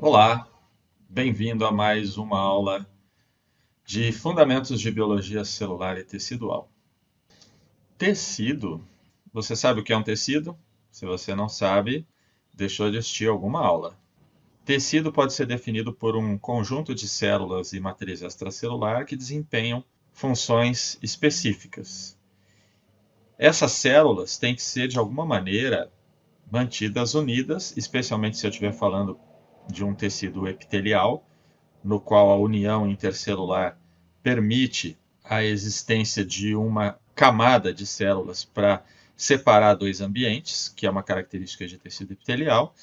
Olá, bem-vindo a mais uma aula de Fundamentos de Biologia Celular e Tecidual. Tecido, você sabe o que é um tecido? Se você não sabe, deixou de assistir alguma aula. Tecido pode ser definido por um conjunto de células e matriz extracelular que desempenham funções específicas. Essas células têm que ser, de alguma maneira, mantidas unidas, especialmente se eu estiver falando de um tecido epitelial, no qual a união intercelular permite a existência de uma camada de células para separar dois ambientes, que é uma característica de tecido epitelial.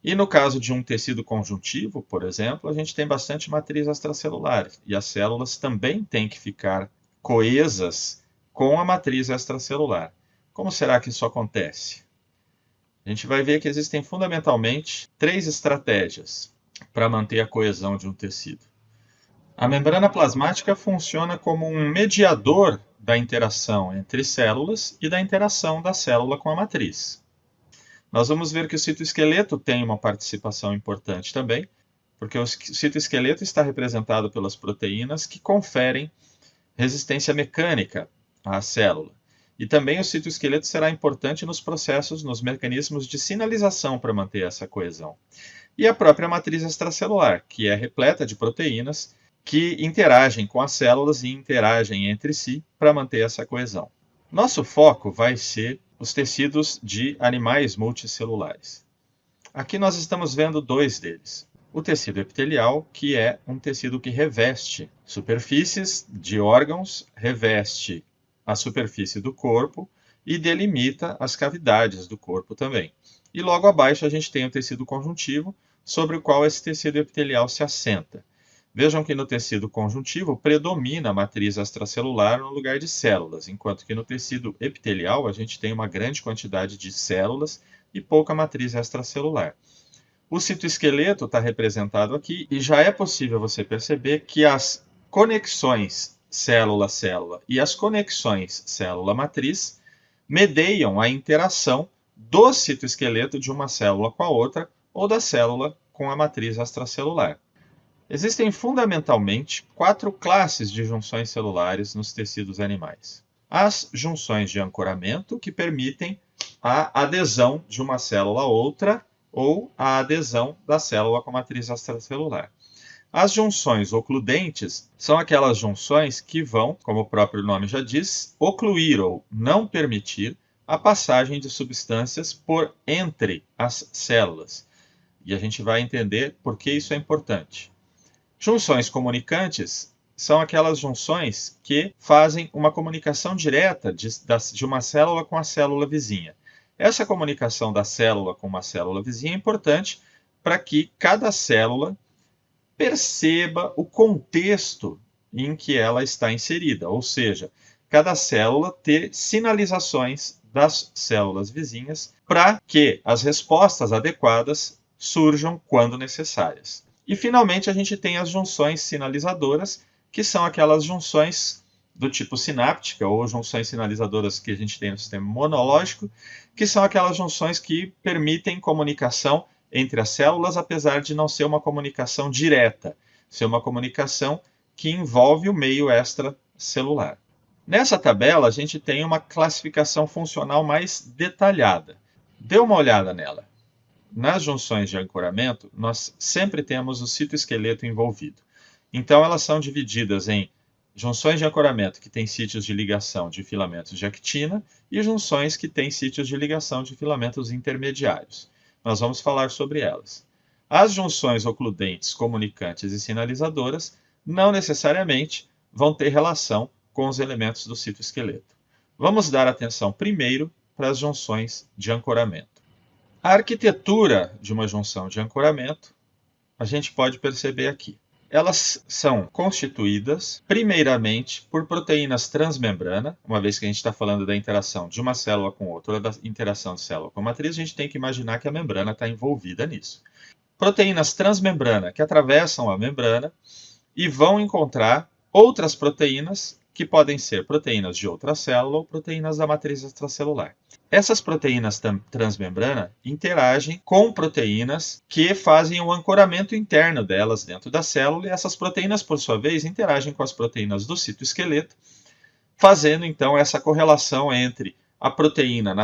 E no caso de um tecido conjuntivo, por exemplo, a gente tem bastante matriz extracelular, e as células também têm que ficar coesas com a matriz extracelular. Como será que isso acontece? A gente vai ver que existem fundamentalmente três estratégias para manter a coesão de um tecido. A membrana plasmática funciona como um mediador da interação entre células e da interação da célula com a matriz. Nós vamos ver que o citoesqueleto tem uma participação importante também, porque o citoesqueleto está representado pelas proteínas que conferem resistência mecânica à célula. E também o citoesqueleto será importante nos processos, nos mecanismos de sinalização para manter essa coesão. E a própria matriz extracelular, que é repleta de proteínas que interagem com as células e interagem entre si para manter essa coesão. Nosso foco vai ser os tecidos de animais multicelulares. Aqui nós estamos vendo dois deles. O tecido epitelial, que é um tecido que reveste superfícies de órgãos, reveste a superfície do corpo e delimita as cavidades do corpo também. E logo abaixo a gente tem o tecido conjuntivo, sobre o qual esse tecido epitelial se assenta. Vejam que no tecido conjuntivo predomina a matriz extracelular no lugar de células, enquanto que no tecido epitelial a gente tem uma grande quantidade de células e pouca matriz extracelular. O citoesqueleto está representado aqui e já é possível você perceber que as conexões célula-célula e as conexões célula-matriz mediam a interação do citoesqueleto de uma célula com a outra ou da célula com a matriz extracelular. Existem fundamentalmente 4 classes de junções celulares nos tecidos animais. As junções de ancoramento, que permitem a adesão de uma célula a outra ou a adesão da célula com a matriz extracelular. As junções ocludentes são aquelas junções que vão, como o próprio nome já diz, ocluir ou não permitir a passagem de substâncias por entre as células. E a gente vai entender por que isso é importante. Junções comunicantes são aquelas junções que fazem uma comunicação direta de uma célula com a célula vizinha. Essa comunicação da célula com uma célula vizinha é importante para que cada célula perceba o contexto em que ela está inserida, ou seja, cada célula ter sinalizações das células vizinhas para que as respostas adequadas surjam quando necessárias. E, finalmente, a gente tem as junções sinalizadoras, que são aquelas junções do tipo sináptica, ou junções sinalizadoras que a gente tem no sistema imunológico, que são aquelas junções que permitem comunicação entre as células, apesar de não ser uma comunicação direta, ser uma comunicação que envolve o meio extracelular. Nessa tabela, a gente tem uma classificação funcional mais detalhada. Dê uma olhada nela. Nas junções de ancoramento, nós sempre temos o citoesqueleto envolvido. Então, elas são divididas em junções de ancoramento que têm sítios de ligação de filamentos de actina e junções que têm sítios de ligação de filamentos intermediários. Nós vamos falar sobre elas. As junções ocludentes, comunicantes e sinalizadoras não necessariamente vão ter relação com os elementos do citoesqueleto. Vamos dar atenção primeiro para as junções de ancoramento. A arquitetura de uma junção de ancoramento, a gente pode perceber aqui. Elas são constituídas, primeiramente, por proteínas transmembrana, uma vez que a gente está falando da interação de uma célula com outra, ou da interação de célula com a matriz, a gente tem que imaginar que a membrana está envolvida nisso. Proteínas transmembrana que atravessam a membrana e vão encontrar outras proteínas que podem ser proteínas de outra célula ou proteínas da matriz extracelular. Essas proteínas transmembrana interagem com proteínas que fazem o ancoramento interno delas dentro da célula, e essas proteínas, por sua vez, interagem com as proteínas do citoesqueleto, fazendo então essa correlação entre a proteína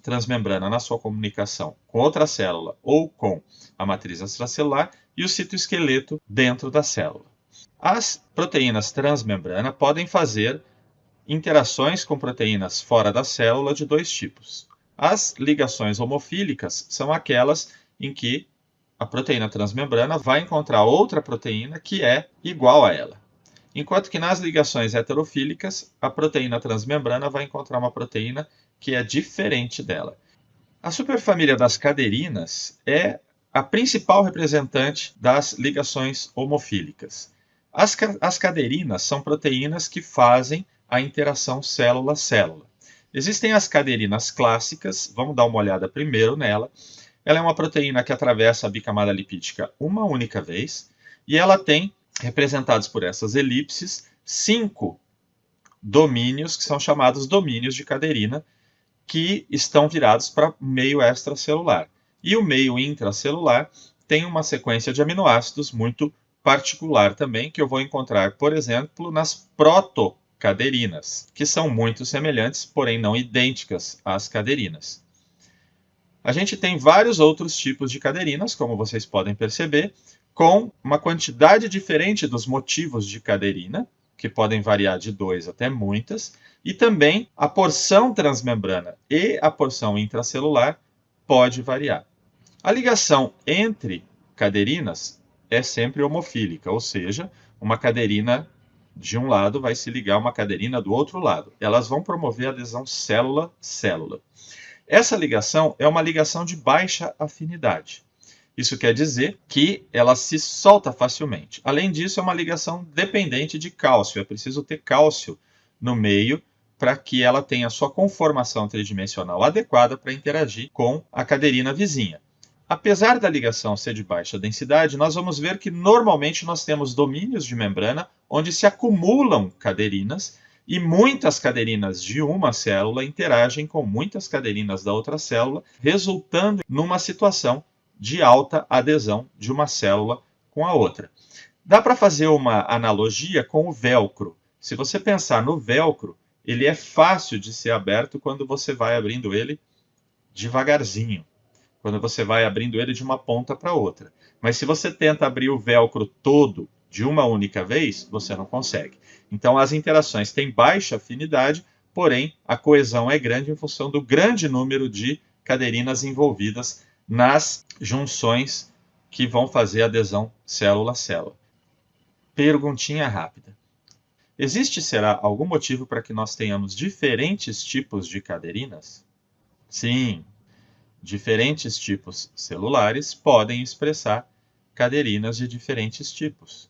transmembrana na sua comunicação com outra célula ou com a matriz extracelular e o citoesqueleto dentro da célula. As proteínas transmembrana podem fazer interações com proteínas fora da célula de dois tipos. As ligações homofílicas são aquelas em que a proteína transmembrana vai encontrar outra proteína que é igual a ela. Enquanto que nas ligações heterofílicas, a proteína transmembrana vai encontrar uma proteína que é diferente dela. A superfamília das caderinas é a principal representante das ligações homofílicas. As caderinas são proteínas que fazem a interação célula-célula. Existem as caderinas clássicas, vamos dar uma olhada primeiro nela. Ela é uma proteína que atravessa a bicamada lipídica uma única vez, e ela tem, representados por essas elipses, 5 domínios que são chamados domínios de caderina, que estão virados para o meio extracelular. E o meio intracelular tem uma sequência de aminoácidos muito particular também, que eu vou encontrar, por exemplo, nas protocaderinas, que são muito semelhantes, porém não idênticas às caderinas. A gente tem vários outros tipos de caderinas, como vocês podem perceber, com uma quantidade diferente dos motivos de caderina, que podem variar de 2 até muitas, e também a porção transmembrana e a porção intracelular pode variar. A ligação entre caderinas é sempre homofílica, ou seja, uma caderina de um lado vai se ligar a uma caderina do outro lado. Elas vão promover a adesão célula-célula. Essa ligação é uma ligação de baixa afinidade. Isso quer dizer que ela se solta facilmente. Além disso, é uma ligação dependente de cálcio. É preciso ter cálcio no meio para que ela tenha sua conformação tridimensional adequada para interagir com a caderina vizinha. Apesar da ligação ser de baixa densidade, nós vamos ver que normalmente nós temos domínios de membrana onde se acumulam caderinas, e muitas caderinas de uma célula interagem com muitas caderinas da outra célula, resultando numa situação de alta adesão de uma célula com a outra. Dá para fazer uma analogia com o velcro. Se você pensar no velcro, ele é fácil de ser aberto quando você vai abrindo ele devagarzinho, quando você vai abrindo ele de uma ponta para outra. Mas se você tenta abrir o velcro todo de uma única vez, você não consegue. Então as interações têm baixa afinidade, porém a coesão é grande em função do grande número de caderinas envolvidas nas junções que vão fazer adesão célula-célula. Perguntinha rápida. Será algum motivo para que nós tenhamos diferentes tipos de caderinas? Sim, diferentes tipos celulares podem expressar caderinas de diferentes tipos.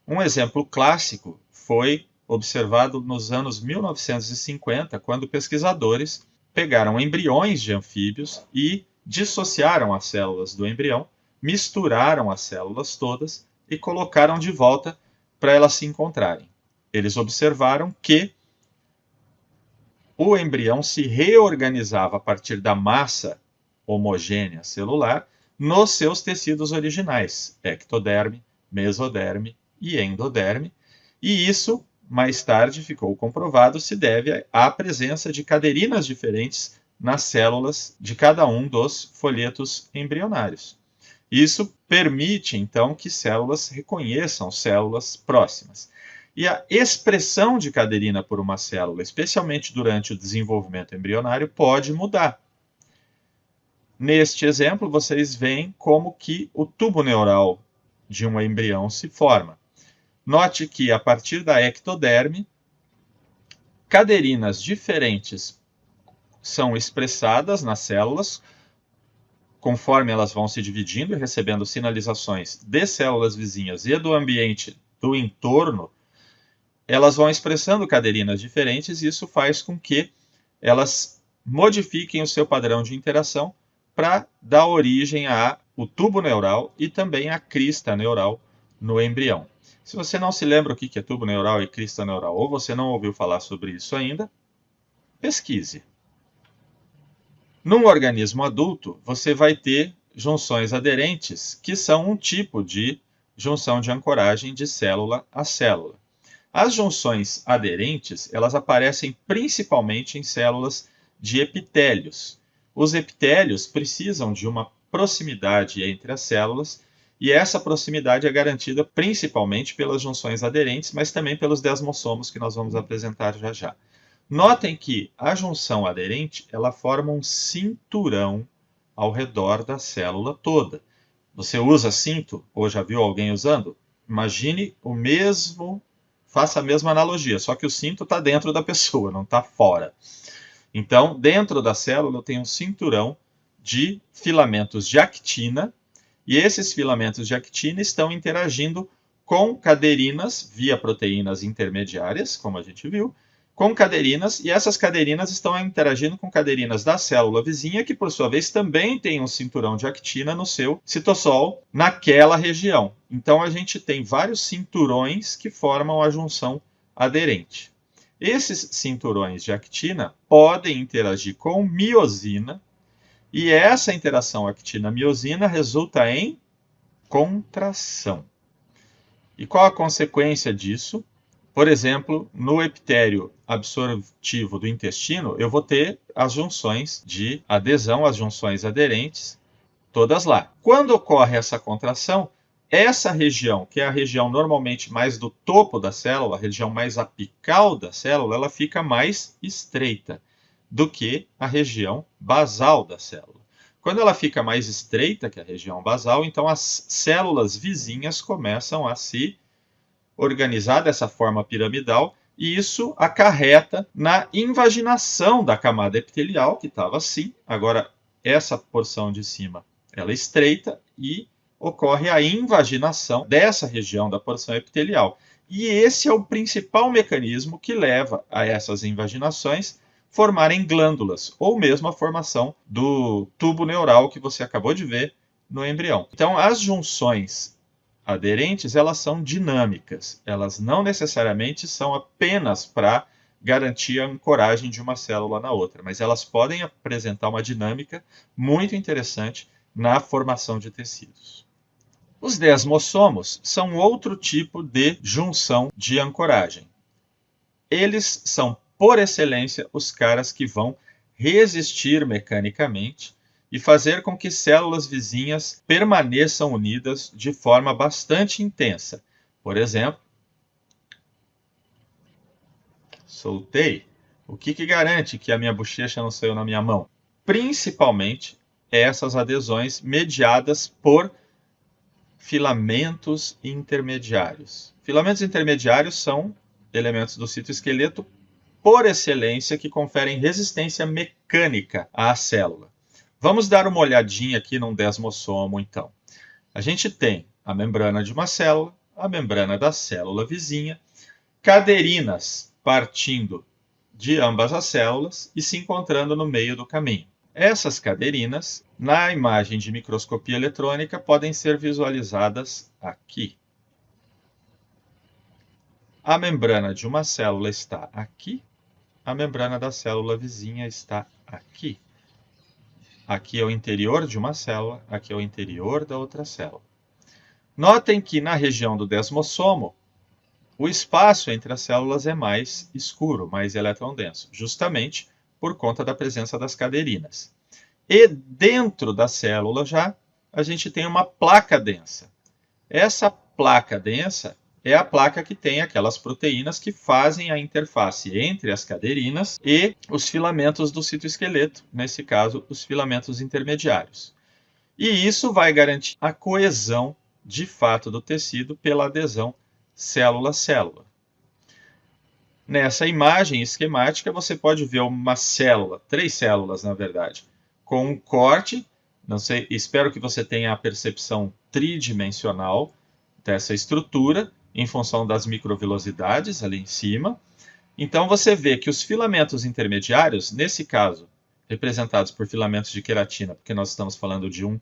Um exemplo clássico foi observado nos anos 1950, quando pesquisadores pegaram embriões de anfíbios e dissociaram as células do embrião, misturaram as células todas e colocaram de volta para elas se encontrarem. Eles observaram que o embrião se reorganizava a partir da massa homogênea celular nos seus tecidos originais, ectoderme, mesoderme e endoderme, e isso, mais tarde, ficou comprovado, se deve à presença de caderinas diferentes nas células de cada um dos folhetos embrionários. Isso permite, então, que células reconheçam células próximas. E a expressão de caderina por uma célula, especialmente durante o desenvolvimento embrionário, pode mudar. Neste exemplo, vocês veem como que o tubo neural de um embrião se forma. Note que, a partir da ectoderme, caderinas diferentes são expressadas nas células, conforme elas vão se dividindo e recebendo sinalizações de células vizinhas e do ambiente do entorno, elas vão expressando caderinas diferentes, e isso faz com que elas modifiquem o seu padrão de interação para dar origem ao tubo neural e também à crista neural no embrião. Se você não se lembra o que é tubo neural e crista neural, ou você não ouviu falar sobre isso ainda, pesquise. Num organismo adulto, você vai ter junções aderentes, que são um tipo de junção de ancoragem de célula a célula. As junções aderentes, elas aparecem principalmente em células de epitélios. Os epitélios precisam de uma proximidade entre as células, e essa proximidade é garantida principalmente pelas junções aderentes, mas também pelos desmossomos que nós vamos apresentar já já. Notem que a junção aderente, ela forma um cinturão ao redor da célula toda. Você usa cinto, ou já viu alguém usando? Imagine o mesmo, faça a mesma analogia, só que o cinto está dentro da pessoa, não está fora. Então, dentro da célula tem um cinturão de filamentos de actina, e esses filamentos de actina estão interagindo com caderinas via proteínas intermediárias, como a gente viu, com caderinas, e essas caderinas estão interagindo com caderinas da célula vizinha, que por sua vez também tem um cinturão de actina no seu citossol, naquela região. Então a gente tem vários cinturões que formam a junção aderente. Esses cinturões de actina podem interagir com miosina, e essa interação actina-miosina resulta em contração. E qual a consequência disso? Por exemplo, no epitélio absortivo do intestino, eu vou ter as junções de adesão, as junções aderentes, todas lá. Quando ocorre essa contração, essa região, que é a região normalmente mais do topo da célula, a região mais apical da célula, ela fica mais estreita do que a região basal da célula. Quando ela fica mais estreita que a região basal, então as células vizinhas começam a se organizar dessa forma piramidal, e isso acarreta na invaginação da camada epitelial, que estava assim. Agora, essa porção de cima ela é estreita e ocorre a invaginação dessa região da porção epitelial. E esse é o principal mecanismo que leva a essas invaginações formarem glândulas, ou mesmo a formação do tubo neural que você acabou de ver no embrião. Então, as junções aderentes, elas são dinâmicas. Elas não necessariamente são apenas para garantir a ancoragem de uma célula na outra, mas elas podem apresentar uma dinâmica muito interessante na formação de tecidos. Os desmossomos são outro tipo de junção de ancoragem. Eles são, por excelência, os caras que vão resistir mecanicamente e fazer com que células vizinhas permaneçam unidas de forma bastante intensa. Por exemplo, soltei. O que garante que a minha bochecha não saiu na minha mão? Principalmente essas adesões mediadas por filamentos intermediários. Filamentos intermediários são elementos do citoesqueleto por excelência que conferem resistência mecânica à célula. Vamos dar uma olhadinha aqui num desmossomo, então. A gente tem a membrana de uma célula, a membrana da célula vizinha, caderinas partindo de ambas as células e se encontrando no meio do caminho. Essas caderinas, na imagem de microscopia eletrônica, podem ser visualizadas aqui. A membrana de uma célula está aqui, a membrana da célula vizinha está aqui. Aqui é o interior de uma célula, aqui é o interior da outra célula. Notem que na região do desmossomo, o espaço entre as células é mais escuro, mais eletrondenso, justamente por conta da presença das caderinas. E dentro da célula já, a gente tem uma placa densa. Essa placa densa é a placa que tem aquelas proteínas que fazem a interface entre as caderinas e os filamentos do citoesqueleto, nesse caso, os filamentos intermediários. E isso vai garantir a coesão, de fato, do tecido pela adesão célula-célula. Nessa imagem esquemática, você pode ver uma célula, 3 células, na verdade, com um corte. Não sei, espero que você tenha a percepção tridimensional dessa estrutura, em função das microvilosidades ali em cima. Então você vê que os filamentos intermediários, nesse caso, representados por filamentos de queratina, porque nós estamos falando de um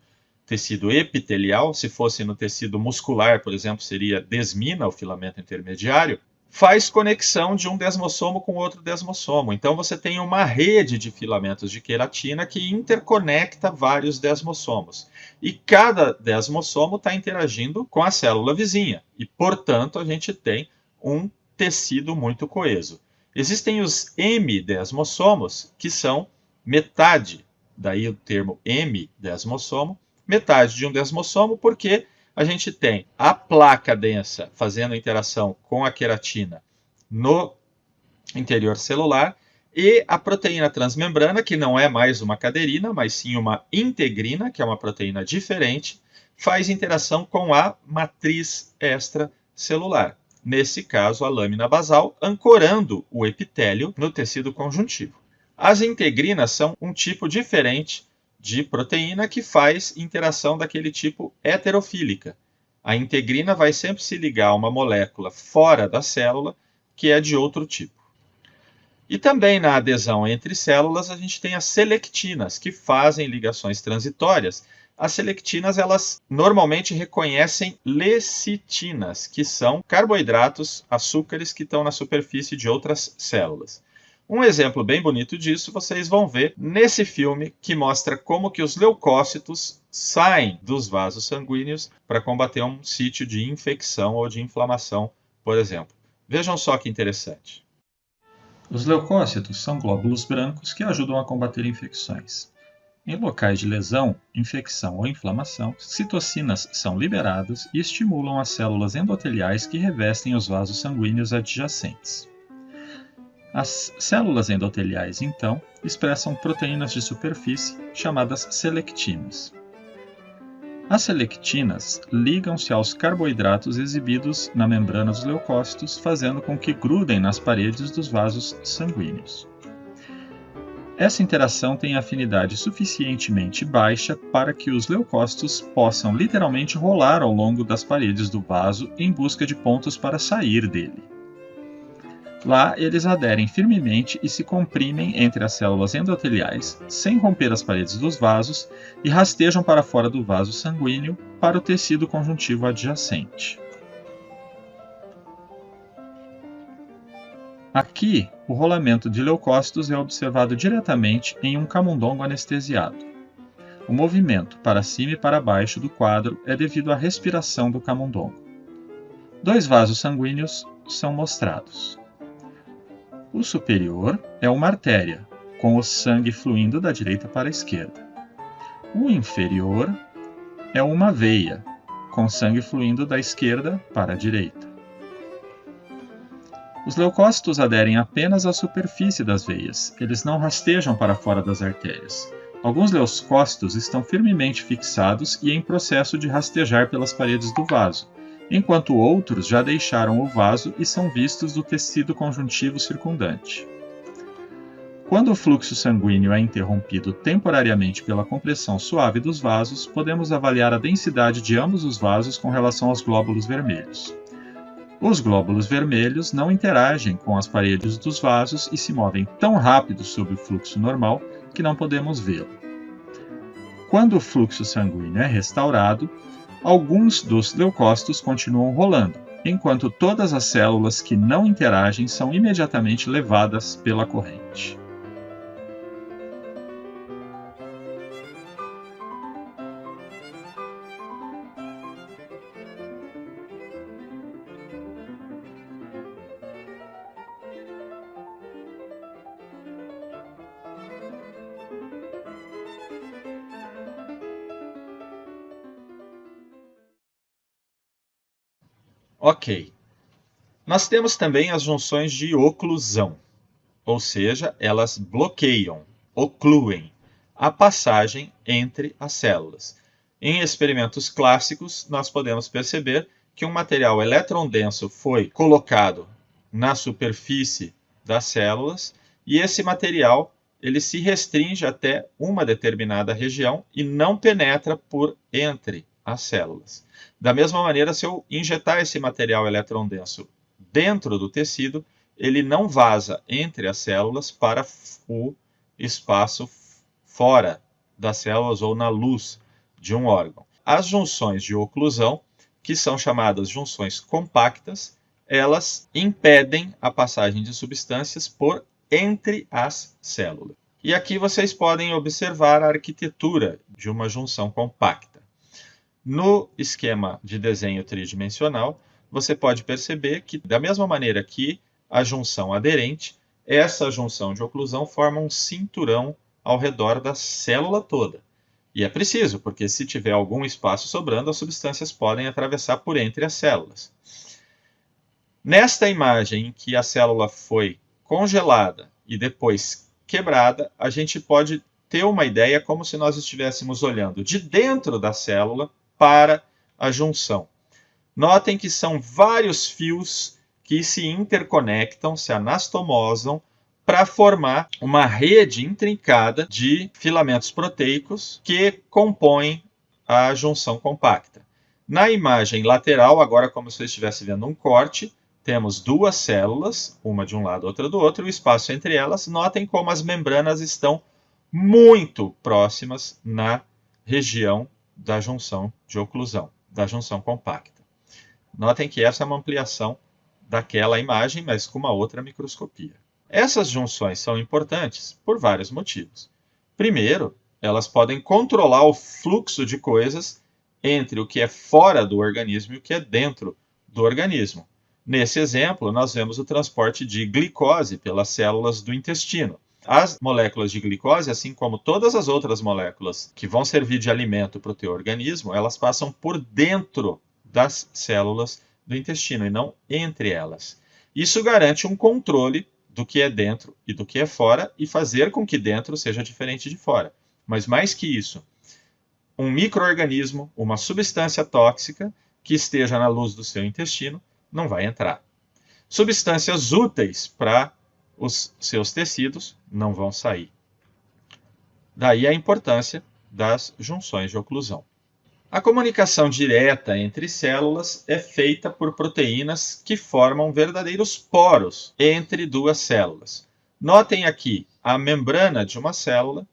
tecido epitelial, se fosse no tecido muscular, por exemplo, seria desmina, o filamento intermediário, faz conexão de um desmossomo com outro desmossomo. Então você tem uma rede de filamentos de queratina que interconecta vários desmossomos. E cada desmossomo está interagindo com a célula vizinha. E, portanto, a gente tem um tecido muito coeso. Existem os hemidesmossomos, que são metade, daí o termo hemidesmossomo, metade de um desmossomo, porque a gente tem a placa densa fazendo interação com a queratina no interior celular e a proteína transmembrana, que não é mais uma caderina, mas sim uma integrina, que é uma proteína diferente, faz interação com a matriz extracelular. Nesse caso, a lâmina basal, ancorando o epitélio no tecido conjuntivo. As integrinas são um tipo diferente de proteína que faz interação daquele tipo heterofílica. A integrina vai sempre se ligar a uma molécula fora da célula, que é de outro tipo. E também na adesão entre células, a gente tem as selectinas, que fazem ligações transitórias. As selectinas, elas normalmente reconhecem lecitinas, que são carboidratos, açúcares que estão na superfície de outras células. Um exemplo bem bonito disso vocês vão ver nesse filme que mostra como que os leucócitos saem dos vasos sanguíneos para combater um sítio de infecção ou de inflamação, por exemplo. Vejam só que interessante. Os leucócitos são glóbulos brancos que ajudam a combater infecções. Em locais de lesão, infecção ou inflamação, citocinas são liberadas e estimulam as células endoteliais que revestem os vasos sanguíneos adjacentes. As células endoteliais, então, expressam proteínas de superfície chamadas selectinas. As selectinas ligam-se aos carboidratos exibidos na membrana dos leucócitos, fazendo com que grudem nas paredes dos vasos sanguíneos. Essa interação tem afinidade suficientemente baixa para que os leucócitos possam literalmente rolar ao longo das paredes do vaso em busca de pontos para sair dele. Lá, eles aderem firmemente e se comprimem entre as células endoteliais, sem romper as paredes dos vasos, e rastejam para fora do vaso sanguíneo para o tecido conjuntivo adjacente. Aqui, o rolamento de leucócitos é observado diretamente em um camundongo anestesiado. O movimento para cima e para baixo do quadro é devido à respiração do camundongo. 2 vasos sanguíneos são mostrados. O superior é uma artéria, com o sangue fluindo da direita para a esquerda. O inferior é uma veia, com sangue fluindo da esquerda para a direita. Os leucócitos aderem apenas à superfície das veias, eles não rastejam para fora das artérias. Alguns leucócitos estão firmemente fixados e em processo de rastejar pelas paredes do vaso, enquanto outros já deixaram o vaso e são vistos do tecido conjuntivo circundante. Quando o fluxo sanguíneo é interrompido temporariamente pela compressão suave dos vasos, podemos avaliar a densidade de ambos os vasos com relação aos glóbulos vermelhos. Os glóbulos vermelhos não interagem com as paredes dos vasos e se movem tão rápido sob o fluxo normal que não podemos vê-lo. Quando o fluxo sanguíneo é restaurado, alguns dos leucócitos continuam rolando, enquanto todas as células que não interagem são imediatamente levadas pela corrente. Ok. Nós temos também as junções de oclusão, ou seja, elas bloqueiam, ocluem a passagem entre as células. Em experimentos clássicos, nós podemos perceber que um material eletrondenso foi colocado na superfície das células e esse material ele se restringe até uma determinada região e não penetra por entre as células. Da mesma maneira, se eu injetar esse material eletrondenso dentro do tecido, ele não vaza entre as células para o espaço fora das células ou na luz de um órgão. As junções de oclusão, que são chamadas junções compactas, elas impedem a passagem de substâncias por entre as células. E aqui vocês podem observar a arquitetura de uma junção compacta. No esquema de desenho tridimensional, você pode perceber que, da mesma maneira que a junção aderente, essa junção de oclusão forma um cinturão ao redor da célula toda. E é preciso, porque se tiver algum espaço sobrando, as substâncias podem atravessar por entre as células. Nesta imagem em que a célula foi congelada e depois quebrada, a gente pode ter uma ideia como se nós estivéssemos olhando de dentro da célula para a junção. Notem que são vários fios que se interconectam, se anastomosam, para formar uma rede intrincada de filamentos proteicos que compõem a junção compacta. Na imagem lateral, agora como se você estivesse vendo um corte, temos duas células, uma de um lado, outra do outro, e o espaço entre elas. Notem como as membranas estão muito próximas na região da junção de oclusão, da junção compacta. Notem que essa é uma ampliação daquela imagem, mas com uma outra microscopia. Essas junções são importantes por vários motivos. Primeiro, elas podem controlar o fluxo de coisas entre o que é fora do organismo e o que é dentro do organismo. Nesse exemplo, nós vemos o transporte de glicose pelas células do intestino. As moléculas de glicose, assim como todas as outras moléculas que vão servir de alimento para o teu organismo, elas passam por dentro das células do intestino e não entre elas. Isso garante um controle do que é dentro e do que é fora e fazer com que dentro seja diferente de fora. Mas mais que isso, um micro-organismo, uma substância tóxica que esteja na luz do seu intestino, não vai entrar. Substâncias úteis para os seus tecidos não vão sair. Daí a importância das junções de oclusão. A comunicação direta entre células é feita por proteínas que formam verdadeiros poros entre duas células. Notem aqui a membrana de uma célula,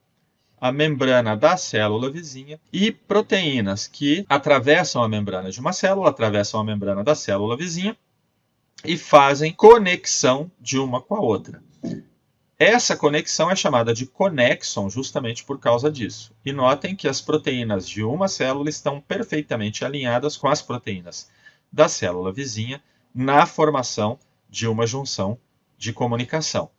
a membrana da célula vizinha e proteínas que atravessam a membrana de uma célula, atravessam a membrana da célula vizinha e fazem conexão de uma com a outra. Essa conexão é chamada de conexon justamente por causa disso. E notem que as proteínas de uma célula estão perfeitamente alinhadas com as proteínas da célula vizinha na formação de uma junção de comunicação.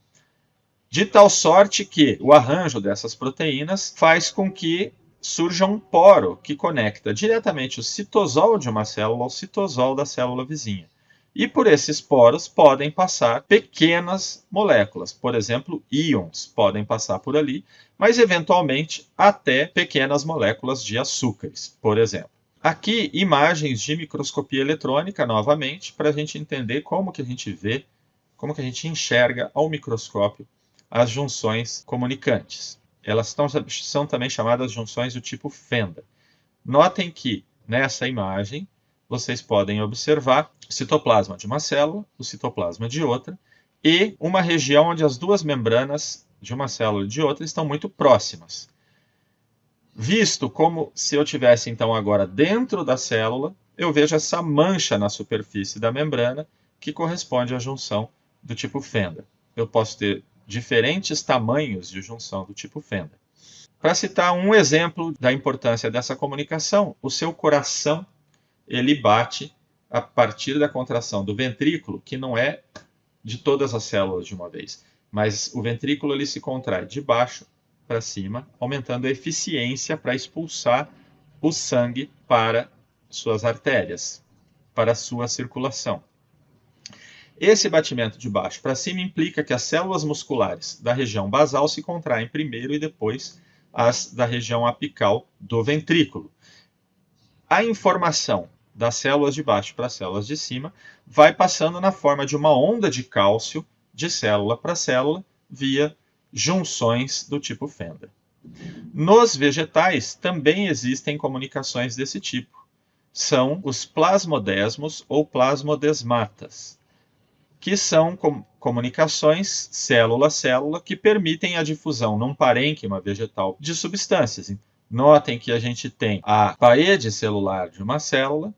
De tal sorte que o arranjo dessas proteínas faz com que surja um poro que conecta diretamente o citosol de uma célula ao citosol da célula vizinha. E por esses poros podem passar pequenas moléculas, por exemplo, íons podem passar por ali, mas eventualmente até pequenas moléculas de açúcares, por exemplo. Aqui, imagens de microscopia eletrônica, novamente, para a gente entender como que a gente vê, como que a gente enxerga ao microscópio as junções comunicantes. Elas são também chamadas junções do tipo fenda. Notem que, nessa imagem, vocês podem observar o citoplasma de uma célula, o citoplasma de outra, e uma região onde as duas membranas de uma célula e de outra estão muito próximas. Visto como se eu tivesse, então, agora dentro da célula, eu vejo essa mancha na superfície da membrana que corresponde à junção do tipo fenda. Eu posso ter diferentes tamanhos de junção do tipo fenda. Para citar um exemplo da importância dessa comunicação, o seu coração ele bate a partir da contração do ventrículo, que não é de todas as células de uma vez, mas o ventrículo ele se contrai de baixo para cima, aumentando a eficiência para expulsar o sangue para suas artérias, para a sua circulação. Esse batimento de baixo para cima implica que as células musculares da região basal se contraem primeiro e depois as da região apical do ventrículo. A informação das células de baixo para as células de cima vai passando na forma de uma onda de cálcio de célula para célula via junções do tipo fenda. Nos vegetais também existem comunicações desse tipo. São os plasmodesmos ou plasmodesmatas, que são comunicações célula a célula que permitem a difusão num parênquima vegetal de substâncias. Notem que a gente tem a parede celular de uma célula,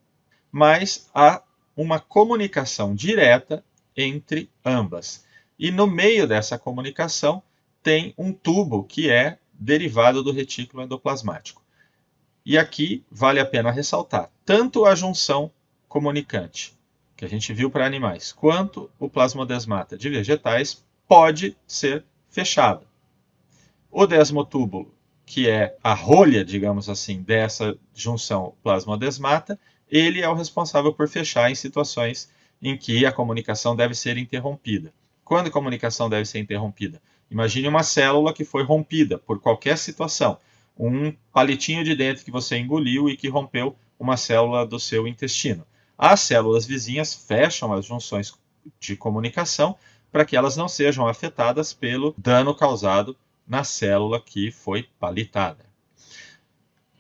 mas há uma comunicação direta entre ambas. E no meio dessa comunicação tem um tubo que é derivado do retículo endoplasmático. E aqui vale a pena ressaltar tanto a junção comunicante, que a gente viu para animais, quanto o plasmodesmata de vegetais pode ser fechada. O desmotúbulo, que é a rolha, digamos assim, dessa junção plasmodesmata, ele é o responsável por fechar em situações em que a comunicação deve ser interrompida. Quando a comunicação deve ser interrompida? Imagine uma célula que foi rompida por qualquer situação. Um palitinho de dente que você engoliu e que rompeu uma célula do seu intestino. As células vizinhas fecham as junções de comunicação para que elas não sejam afetadas pelo dano causado na célula que foi palitada.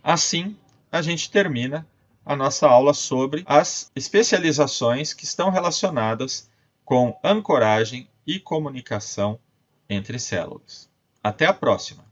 Assim, a gente termina a nossa aula sobre as especializações que estão relacionadas com ancoragem e comunicação entre células. Até a próxima!